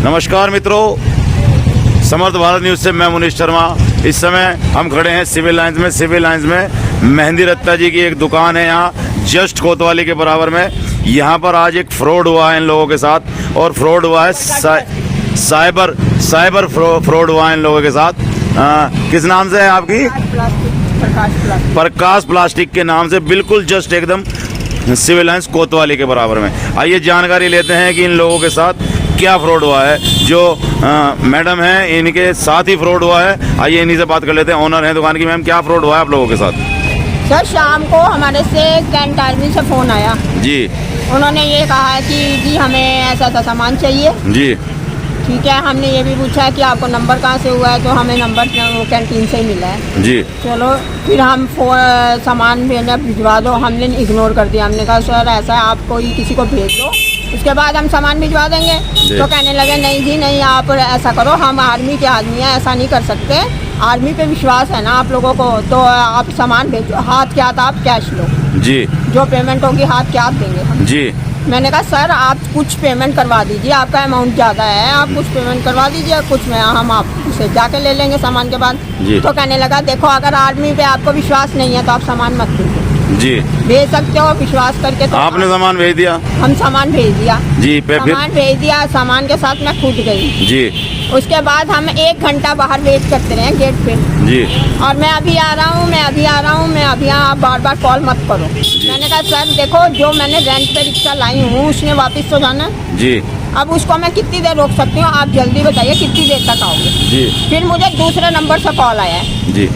नमस्कार मित्रों, समर्थ भारत न्यूज़ से मैं मुनीश शर्मा। इस समय हम खड़े हैं सिविल लाइंस में मेहंदी रत्ता जी की एक दुकान है यहाँ जस्ट कोतवाली के बराबर में। यहाँ पर आज एक फ्रॉड हुआ है इन लोगों के साथ, और फ्रॉड हुआ है साइबर फ्रॉड हुआ है इन लोगों के साथ। किस नाम से है आपकी? प्रकाश प्लास्टिक के नाम से, बिल्कुल जस्ट एकदम सिविल लाइंस कोतवाली के बराबर में। आइए जानकारी लेते हैं कि इन लोगों के साथ क्या फ्रॉड हुआ है। जो मैडम हैं इनके साथ ही फ्रॉड हुआ है। आइए इन्हीं से बात कर लेते हैं, ओनर हैं दुकान की। मैम, क्या फ्रॉड हुआ है आप लोगों के साथ? सर, शाम को हमारे से कैंट आर्मी से फ़ोन आया जी। उन्होंने ये कहा है कि जी हमें ऐसा सामान चाहिए। जी ठीक है, हमने ये भी पूछा कि आपको नंबर कहाँ से हुआ है, तो हमें नंबर वो कैंटीन से ही मिला है। जी। चलो फिर हम सामान भिजवा दो, हमने इग्नोर कर दिया। हमने कहा सर ऐसा है, आप कोई किसी को भेज दो, उसके बाद हम सामान भिजवा देंगे। तो कहने लगे नहीं जी नहीं, आप ऐसा करो, हम आर्मी के आदमी हैं, ऐसा नहीं कर सकते। आर्मी पे विश्वास है ना आप लोगों को, तो आप सामान भेजो, हाथ के हाथ आप कैश लो। जी। जो पेमेंट होगी हाथ के हाथ देंगे हम। जी। मैंने कहा सर आप कुछ पेमेंट करवा दीजिए, आपका अमाउंट ज़्यादा है, आप कुछ पेमेंट करवा दीजिए, कुछ में हम आपसे जाके ले लेंगे सामान के बाद। तो कहने लगा देखो, अगर आर्मी पे आपको विश्वास नहीं है तो आप सामान मत भेजो। जी। भेज सकते हो विश्वास करके। तो आपने सामान भेज दिया? हम सामान भेज दिया जी। सामान भेज दिया, सामान के साथ मैं कूद गई जी। उसके बाद हम 1 घंटा बाहर वेट करते रहे गेट पे जी। और मैं अभी आ रहा हूँ, मैं अभी आप बार बार कॉल मत करो। मैंने कहा सर देखो, जो मैंने रेंट पे रिक्शा लाई हूँ उसने वापस तो जाना जी। अब उसको मैं कितनी देर रोक सकती हूँ, आप जल्दी बताइए कितनी देर तक आओगे जी। फिर मुझे दूसरे नंबर से कॉल आया है जी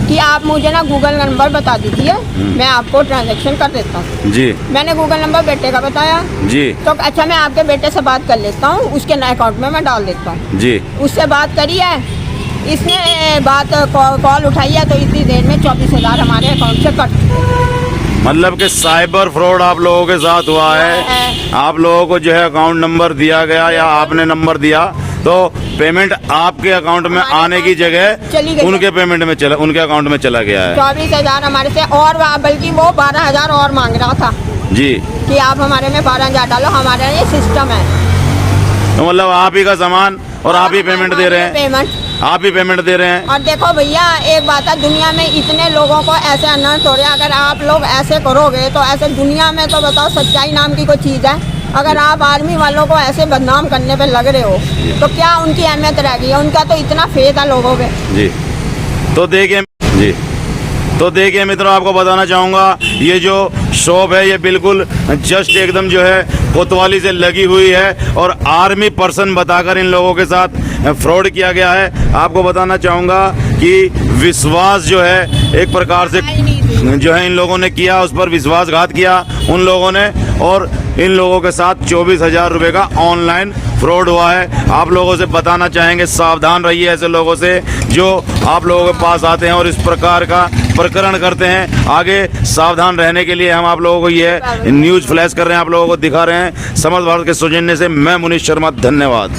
कि आप मुझे ना गूगल नंबर बता दीजिए, मैं आपको ट्रांजैक्शन कर देता हूँ जी। मैंने गूगल नंबर बेटे का बताया जी। तो अच्छा मैं आपके बेटे से बात कर लेता हूँ, उसके नए अकाउंट में मैं डाल देता हूँ जी। उससे बात करी है, इसने कॉल उठाई है, तो इतनी देर में 24,000 हमारे अकाउंट से कट। मतलब कि साइबर फ्रॉड आप लोगों के साथ हुआ है। आप लोगों को जो है अकाउंट नंबर दिया गया या आपने नंबर दिया, तो पेमेंट आपके अकाउंट में आने की जगह उनके पेमेंट में उनके अकाउंट में चला गया है। 24,000 हमारे से, और बल्कि वो 12,000 और मांग रहा था जी कि आप हमारे में 12,000 डालो, हमारे ये सिस्टम है। तो मतलब आप ही का सामान और आप ही पेमेंट दे रहे हैं? आप ही पेमेंट दे रहे हैं। और देखो भैया एक बात है, दुनिया में इतने लोगों को ऐसे अनर्थ हो रहे हैं, अगर आप लोग ऐसे करोगे तो ऐसे दुनिया में तो बताओ सच्चाई नाम की कोई चीज़ है? अगर आप आर्मी वालों को ऐसे बदनाम करने पे लग रहे हो तो क्या उनकी अहमियत रह गई है? उनका तो इतना फेथ है लोगों पे जी। तो देखिए मित्रों, आपको बताना चाहूँगा, ये जो शॉप है ये बिल्कुल जस्ट एकदम जो है कोतवाली से लगी हुई है, और आर्मी पर्सन बताकर इन लोगों के साथ फ्रॉड किया गया है। आपको बताना चाहूँगा कि विश्वास जो है एक प्रकार से जो है इन लोगों ने किया, उस पर विश्वासघात किया उन लोगों ने, और इन लोगों के साथ 24,000 रुपये का ऑनलाइन फ्रॉड हुआ है। आप लोगों से बताना चाहेंगे, सावधान रहिए ऐसे लोगों से जो आप लोगों के पास आते हैं और इस प्रकार का प्रकरण करते हैं। आगे सावधान रहने के लिए हम आप लोगों को ये न्यूज़ फ्लैश कर रहे हैं, आप लोगों को दिखा रहे हैं। समर्थ भारत के सौजन्य से मैं मुनीश शर्मा, धन्यवाद।